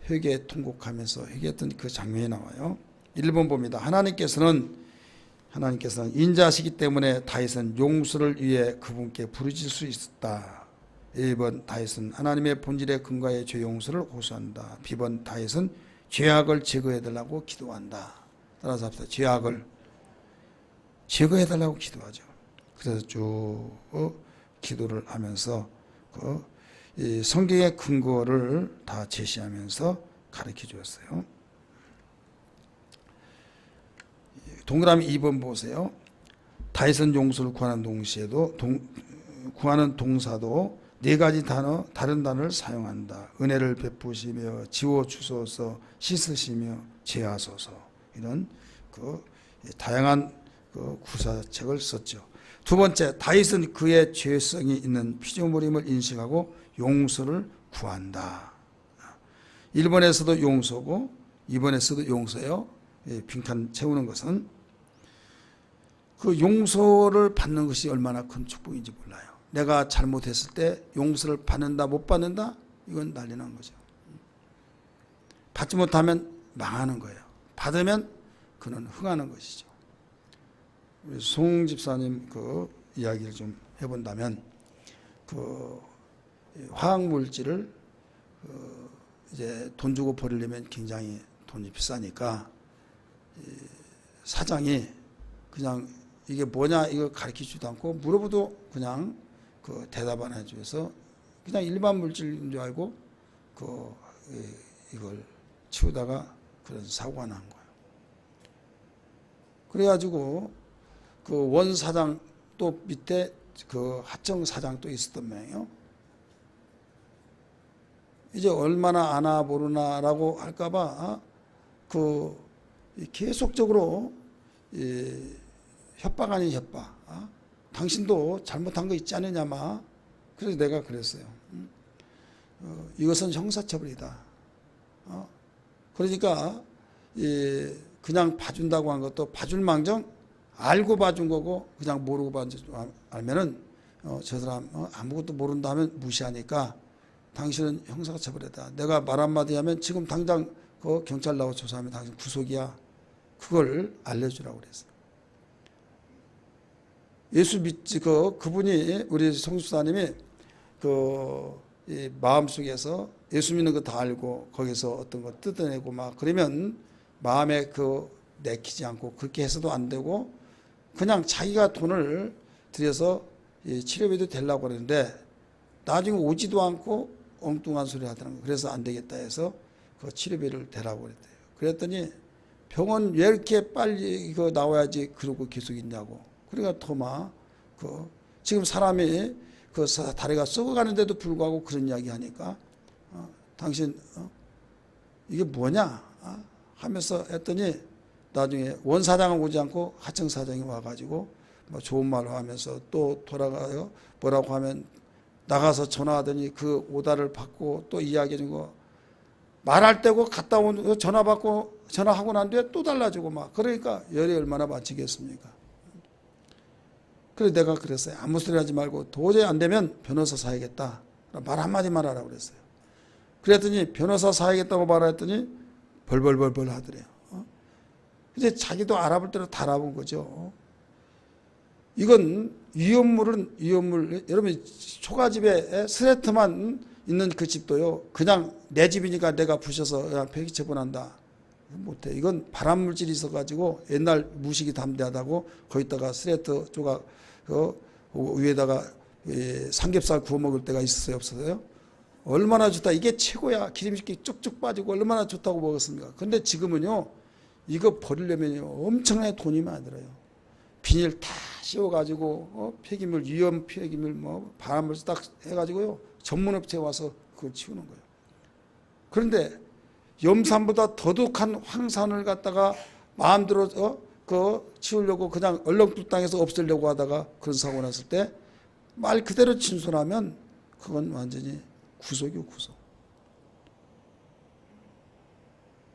회개에 통곡하면서 회개했던 그 장면이 나와요. 1번 봅니다. 하나님께서는 인자시기 때문에 다윗은 용서를 위해 그분께 부르짖을 수 있었다. 1번 다윗은 하나님의 본질의 근거의 죄 용서를 호소한다. B번 다윗은 죄악을 제거해달라고 기도한다. 따라서 합시다. 죄악을 제거해달라고 기도하죠. 그래서 쭉 기도를 하면서 이 성경의 근거를 다 제시하면서 가르쳐 주었어요. 동그라미 2번 보세요. 다윗은 용서를 구하는 동시에도 구하는 동사도 네 가지 다른 단어를 사용한다. 은혜를 베푸시며 지워주소서, 씻으시며 제하소서. 이런 다양한 구사책을 썼죠. 두 번째, 다윗은 그의 죄성이 있는 피조물임을 인식하고 용서를 구한다. 1번에서도 용서고 2번에서도 용서예요. 빈칸 채우는 것은 그 용서를 받는 것이 얼마나 큰 축복인지 몰라요. 내가 잘못했을 때 용서를 받는다 못 받는다 이건 난리 난 거죠. 받지 못하면 망하는 거예요. 받으면 그는 흥하는 것이죠. 우리 송 집사님 그 이야기를 좀 해본다면 그 화학물질을 이제 돈 주고 버리려면 굉장히 돈이 비싸니까 사장이 그냥 이게 뭐냐 이거 가르치지도 않고 물어봐도 그냥 그 대답 안 해줘서 그냥 일반 물질인 줄 알고 이걸 치우다가 그런 사고가 난 거예요. 그래가지고 그 원 사장 또 밑에 그 하청 사장 또 있었던 모양이에요. 이제 얼마나 아나 모르나라고 할까봐 그 계속적으로 협박 아닌 협박. 당신도 잘못한 거 있지 않느냐 마. 그래서 내가 그랬어요. 이것은 형사처벌이다. 그러니까 그냥 봐준다고 한 것도 봐줄 망정 알고 봐준 거고 그냥 모르고 봐준 알면은 저 사람 아무것도 모른다 하면 무시하니까 당신은 형사처벌이다. 내가 말 한마디 하면 지금 당장 그 경찰 나와 조사하면 당신 구속이야. 그걸 알려주라고 그랬어요. 예수 믿지 그분이 우리 성수사님이 이 마음속에서 예수 믿는 거 다 알고 거기서 어떤 거 뜯어내고 막 그러면 마음에 내키지 않고 그렇게 해서도 안 되고 그냥 자기가 돈을 들여서 치료비도 되려고 그러는데 나중에 오지도 않고 엉뚱한 소리 하더라고요. 그래서 안 되겠다 해서 그 치료비를 대라고 그랬대요. 그랬더니 병원 왜 이렇게 빨리 이거 나와야지 그러고 계속 있냐고. 그러니까 토마 지금 사람이 다리가 썩어가는데도 불구하고 그런 이야기 하니까 당신 이게 뭐냐 하면서 했더니 나중에 원사장은 오지 않고 하청사장이 와가지고 뭐 좋은 말로 하면서 또 돌아가요. 뭐라고 하면 나가서 전화하더니 그 오다를 받고 또 이야기해 준 거 말할 때고 갔다 온 전화 받고 전화하고 난 뒤에 또 달라지고 막 그러니까 열이 얼마나 받치겠습니까? 그래서 내가 그랬어요. 아무 소리 하지 말고 도저히 안 되면 변호사 사야겠다. 말 한마디만 하라고 그랬어요. 그랬더니 변호사 사야겠다고 말했더니 벌벌벌벌 하더래요. 이제 자기도 알아볼 대로 다 알아본 거죠. 이건 위험물 여러분 초가집에 스레트만 있는 그 집도요. 그냥 내 집이니까 내가 부셔서 그냥 폐기 처분한다. 못해. 이건 발암물질이 있어가지고 옛날 무식이 담대하다고 거기다가 스레트 조각 위에다가 삼겹살 구워 먹을 때가 있었어요, 없었어요? 얼마나 좋다. 이게 최고야. 기름기 쭉쭉 빠지고 얼마나 좋다고 먹었습니까? 근데 지금은요, 이거 버리려면요, 엄청나게 돈이 많이 들어요. 비닐 다 씌워가지고, 폐기물, 위험 폐기물, 바람을 딱 해가지고요, 전문업체에 와서 그걸 치우는 거예요. 그런데 염산보다 더독한 황산을 갖다가 마음대로 치우려고 그냥 얼렁뚱땅해서 없애려고 하다가 그런 사고 났을 때 말 그대로 진술하면 그건 완전히 구속이요, 구속.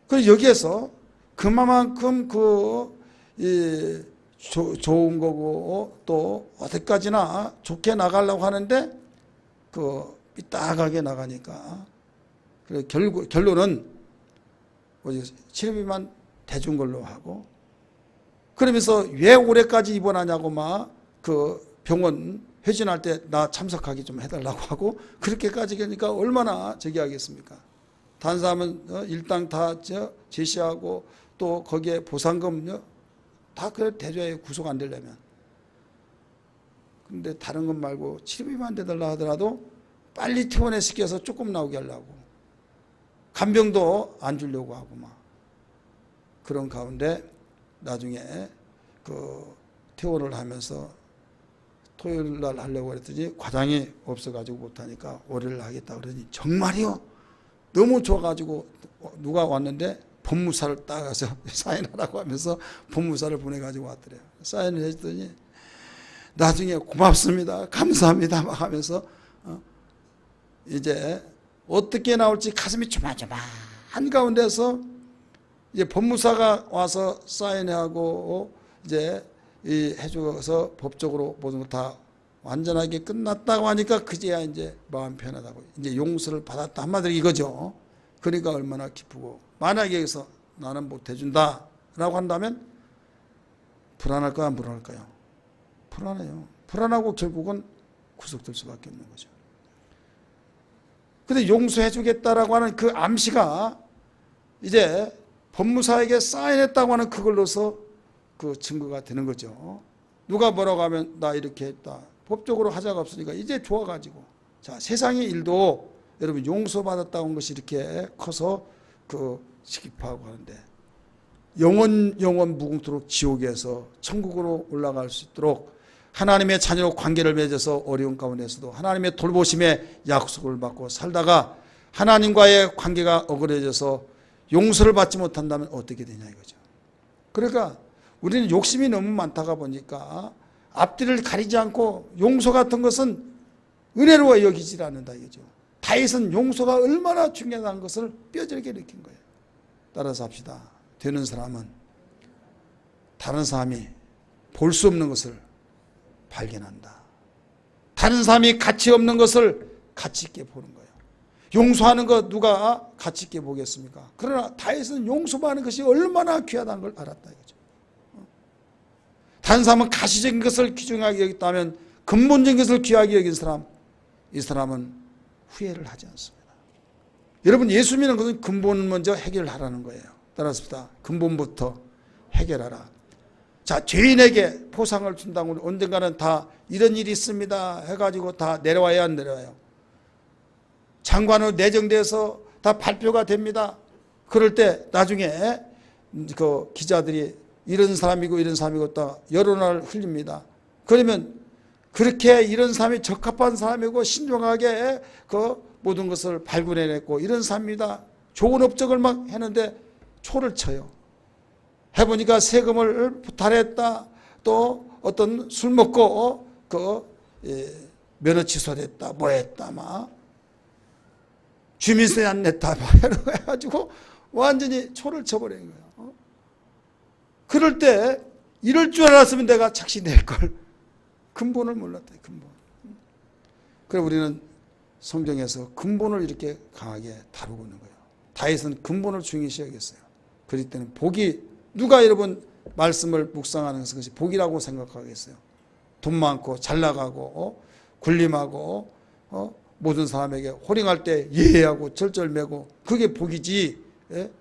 그래서 여기에서 그만큼 좋은 거고 또 어디까지나 좋게 나가려고 하는데 삐딱하게 나가니까 그래 결론은 치료비만 대준 걸로 하고 그러면서 왜 올해까지 입원하냐고 막 병원 회진할 때 나 참석하기 좀 해달라고 하고 그렇게까지 하니까 얼마나 저기 하겠습니까? 다른 사람은 일당 다 제시하고 또 거기에 보상금 다 그래 대줘야 구속 안 되려면. 근데 다른 것 말고 치료비만 대달라 하더라도 빨리 퇴원시켜서 조금 나오게 하려고 간병도 안 주려고 하고 막 그런 가운데 나중에 퇴원을 하면서 토요일 날 하려고 했더니 과장이 없어가지고 못하니까 월요일 하겠다 그러니 정말이요? 너무 좋아가지고 누가 왔는데 법무사를 따가서 사인하라고 하면서 법무사를 보내가지고 왔더래요. 사인을 했더니 나중에 고맙습니다. 감사합니다. 막 하면서 이제 어떻게 나올지 가슴이 조마조마한 가운데서 이제 법무사가 와서 사인하고 이제 해줘서 법적으로 모든 거 다 완전하게 끝났다고 하니까 그제야 이제 마음 편하다고 이제 용서를 받았다 한마디로 이거죠. 그러니까 얼마나 기쁘고 만약에 여기서 나는 못 해준다라고 한다면 불안할까요? 안 불안할까요? 불안해요. 불안하고 결국은 구속될 수밖에 없는 거죠. 근데 용서해 주겠다라고 하는 그 암시가 이제 법무사에게 사인했다고 하는 그걸로서 그 증거가 되는 거죠. 누가 뭐라고 하면 나 이렇게 했다. 법적으로 하자가 없으니까 이제 좋아가지고 자 세상의 일도 여러분 용서받았다고 한 것이 이렇게 커서 시기파하고 하는데 영원 무궁토록 지옥에서 천국으로 올라갈 수 있도록 하나님의 자녀로 관계를 맺어서 어려운 가운데서도 하나님의 돌보심에 약속을 받고 살다가 하나님과의 관계가 어그러져서 용서를 받지 못한다면 어떻게 되냐 이거죠. 그러니까 우리는 욕심이 너무 많다가 보니까 앞뒤를 가리지 않고 용서 같은 것은 은혜로 여기질 않는다 이거죠. 다윗은 용서가 얼마나 중요한 것을 뼈저리게 느낀 거예요. 따라서 합시다. 되는 사람은 다른 사람이 볼 수 없는 것을 발견한다. 다른 사람이 가치 없는 것을 가치 있게 보는 거예요. 용서하는 것 누가 가치 있게 보겠습니까? 그러나 다윗은 용서하는 것이 얼마나 귀하다는 걸 알았다 이거죠. 다른 사람은 가시적인 것을 귀중하게 여겼다면 근본적인 것을 귀하게 여긴 사람, 이 사람은 후회를 하지 않습니다. 여러분 예수 믿는 것은 근본을 먼저 해결하라는 거예요. 따라서 근본부터 해결하라. 자, 죄인에게 포상을 준다고 언젠가는 다 이런 일이 있습니다 해가지고 다 내려와야 안 내려와요. 장관으로 내정돼서 다 발표가 됩니다. 그럴 때 나중에 기자들이 이런 사람이고 이런 사람이고 또 여론을 흘립니다. 그러면 그렇게 이런 사람이 적합한 사람이고 신중하게 모든 것을 발굴해냈고 이런 사람입니다. 좋은 업적을 막 했는데 초를 쳐요. 해보니까 세금을 부탈했다. 또 어떤 술 먹고 면허 취소됐다. 뭐 했다. 막 주민세 안 냈다. 막 해가지고 완전히 초를 쳐버린 거예요. 그럴 때 이럴 줄 알았으면 내가 착시 낼걸. 근본을 몰랐다. 근본. 그래 우리는 성경에서 근본을 이렇게 강하게 다루고 있는 거예요. 다윗은 근본을 중요시 여겼어요. 그럴 때는 복이 누가 여러분 말씀을 묵상하는 것이 복이라고 생각하겠어요. 돈 많고 잘 나가고 군림하고 모든 사람에게 호령할 때 예하고 절절매고 그게 복이지. 예?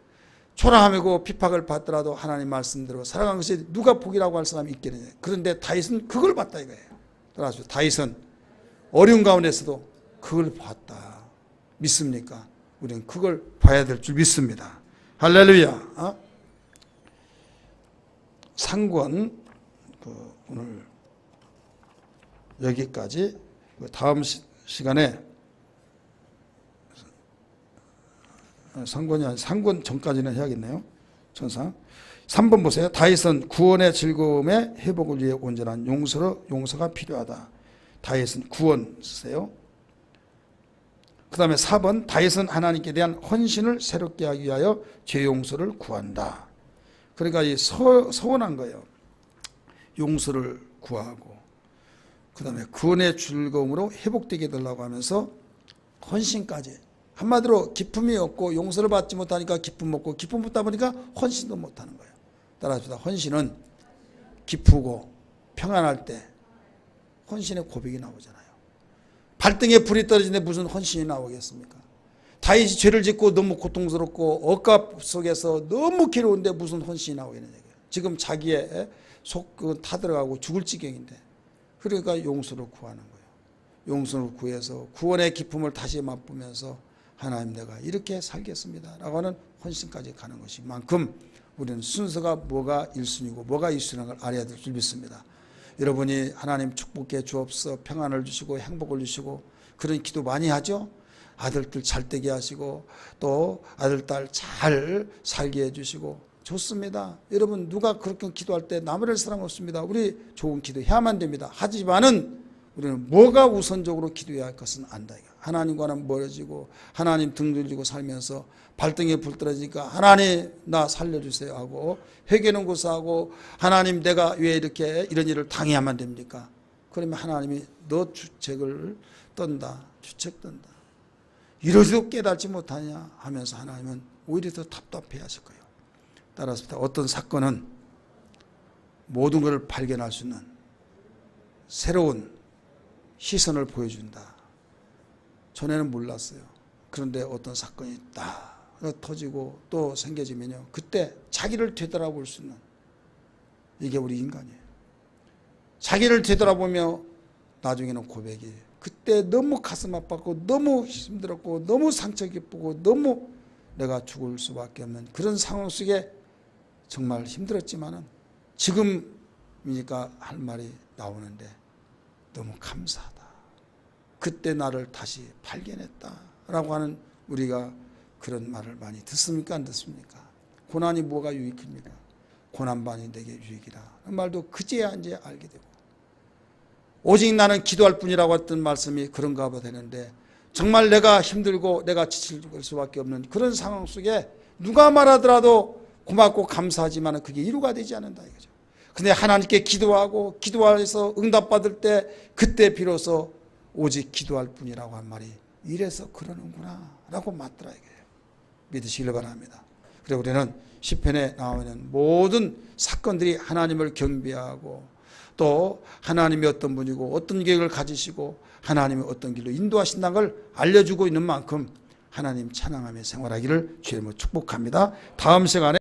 초라함이고 핍박을 받더라도 하나님 말씀대로 살아간 것이 누가 복이라고 할 사람이 있겠느냐. 그런데 다윗은 그걸 봤다 이거예요. 따라서 다윗은 어려운 가운데서도 그걸 봤다. 믿습니까? 우리는 그걸 봐야 될 줄 믿습니다. 할렐루야. 상권 오늘 여기까지. 다음 시간에 상권이 아니 상권 전까지는 해야겠네요. 전상 3번 보세요. 다윗은 구원의 즐거움에 회복을 위해 온전한 용서가 필요하다. 다윗은 구원 쓰세요. 그 다음에 4번 다윗은 하나님께 대한 헌신을 새롭게 하기 위하여 죄 용서를 구한다. 그러니까 이 서원한 거예요. 용서를 구하고 그 다음에 구원의 즐거움으로 회복되게 해달라고 하면서 헌신까지. 한마디로 기쁨이 없고 용서를 받지 못하니까 기쁨 없고 기쁨 없다 보니까 헌신도 못하는 거예요. 따라서 헌신은 기쁘고 평안할 때 헌신의 고백이 나오잖아요. 발등에 불이 떨어지는데 무슨 헌신이 나오겠습니까? 다윗이 죄를 짓고 너무 고통스럽고 억압 속에서 너무 괴로운데 무슨 헌신이 나오겠느냐. 지금 자기의 속 타들어가고 죽을 지경인데 그러니까 용서를 구하는 거예요. 용서를 구해서 구원의 기쁨을 다시 맛보면서 하나님 내가 이렇게 살겠습니다 라고 하는 헌신까지 가는 것이만큼 우리는 순서가 뭐가 1순위고 뭐가 2순위인 걸 알아야 될 줄 믿습니다. 여러분이 하나님 축복해 주옵소서 평안을 주시고 행복을 주시고 그런 기도 많이 하죠. 아들들 잘 되게 하시고 또 아들 딸 잘 살게 해주시고 좋습니다. 여러분 누가 그렇게 기도할 때 나무랄 사람 없습니다. 우리 좋은 기도 해야만 됩니다. 하지만은 우리는 뭐가 우선적으로 기도해야 할 것은 안다. 하나님과는 멀어지고 하나님 등 돌리고 살면서 발등에 불 떨어지니까 하나님 나 살려주세요 하고 회개는 고사하고 하나님 내가 왜 이렇게 이런 일을 당해야만 됩니까? 그러면 하나님이 너 주책을 떤다. 주책 떤다. 이러지도 깨닫지 못하냐 하면서 하나님은 오히려 더 답답해 하실 거예요. 따라서 어떤 사건은 모든 것을 발견할 수 있는 새로운 시선을 보여준다. 전에는 몰랐어요. 그런데 어떤 사건이 딱 터지고 또 생겨지면요. 그때 자기를 되돌아볼 수 있는 이게 우리 인간이에요. 자기를 되돌아보며 나중에는 고백이 그때 너무 가슴 아팠고 너무 힘들었고 너무 상처 깊고 너무 내가 죽을 수밖에 없는 그런 상황 속에 정말 힘들었지만은 지금이니까 할 말이 나오는데 너무 감사하다. 그때 나를 다시 발견했다라고 하는 우리가 그런 말을 많이 듣습니까? 안 듣습니까? 고난이 뭐가 유익입니까? 고난반이 내게 유익이라. 그 말도 그제야 이제 알게 되고 오직 나는 기도할 뿐이라고 했던 말씀이 그런가 봐 되는데 정말 내가 힘들고 내가 지칠 수밖에 없는 그런 상황 속에 누가 말하더라도 고맙고 감사하지만 그게 이루가 되지 않는다 이거죠. 근데 하나님께 기도하고 기도해서 응답받을 때 그때 비로소 오직 기도할 뿐이라고 한 말이 이래서 그러는구나 라고 맞더라 이거예요. 믿으시길 바랍니다. 그래서 우리는 시편에 나오는 모든 사건들이 하나님을 경배하고 또 하나님이 어떤 분이고 어떤 계획을 가지시고 하나님이 어떤 길로 인도하신다는 걸 알려주고 있는 만큼 하나님 찬양하며 생활하기를 주님으로 축복합니다. 다음 시간에